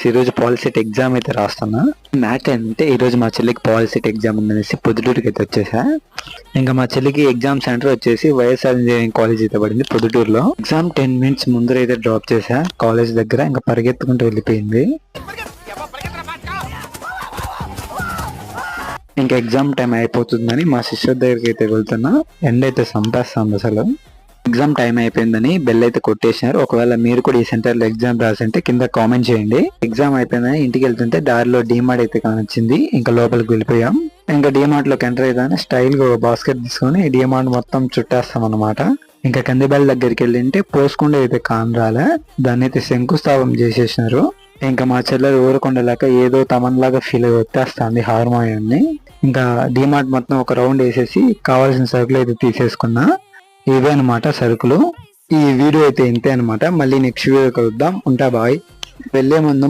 ఈ రోజు POLYCET exam అయితే రాస్తున్నా. మ్యాటర్ ఏంటంటే ఈ రోజు మా చెల్లికి పాలిసెట్ ఎగ్జామ్ ఉందనేసి పొద్దుటూరుకి అయితే వచ్చేసా. ఇంకా మా చెల్లికి ఎగ్జామ్ సెంటర్ వచ్చేసి వైఎస్ఆర్ ఇంజనీరింగ్ కాలేజ్ అయితే పడింది పొద్దుటూరులో. ఎగ్జామ్ 10 minutes ముందర అయితే డ్రాప్ చేసా కాలేజ్ దగ్గర. ఇంకా పరిగెత్తుకుంటూ వెళ్ళిపోయింది. ఇంకా ఎగ్జామ్ టైం అయిపోతుందని మా సిస్టర్ దగ్గరికి అయితే వెళ్తున్నా. ఎండ అయితే సంపేస్తుంది అసలు. ఎగ్జామ్ టైం అయిపోయిందని బెల్ అయితే కొట్టేసినారు. ఒకవేళ మీరు కూడా ఈ సెంటర్ లో ఎగ్జామ్ రాసింటే కింద కామెంట్ చేయండి. ఎగ్జామ్ అయిపోయిందని ఇంటికి వెళ్తుంటే దారిలో డీమార్ట్ అయితే కానొచ్చింది. ఇంకా లోపలికి వెళ్ళిపోయాం. ఇంకా డీమార్ట్ లోకి ఎంటర్ అయితే స్టైల్ గా బాస్కెట్ తీసుకొని డీమార్ట్ మొత్తం చుట్టేస్తాం అనమాట. ఇంకా కందిబెల్ దగ్గరికి వెళ్ళింటే పోసుకుండా అయితే కానరాలే, దాన్ని అయితే శంకుస్థాపం చేసేసినారు. ఇంకా మా చెల్లెలు ఊరకుండలేక ఏదో తమన్లాగా ఫీల్ అయి వచ్చేస్తుంది హార్మోనియాన్ని. ఇంకా డీమార్ట్ మొత్తం ఒక రౌండ్ వేసేసి కావాల్సిన సరుకులు అయితే తీసేసుకున్నా. ఇవే అనమాట సరుకులు. ఈ వీడియో అయితే ఇంతే అనమాట. మళ్ళీ నెక్స్ట్ వీడియో కలుద్దాం. ఉంటా బాయ్. వెళ్లే ముందు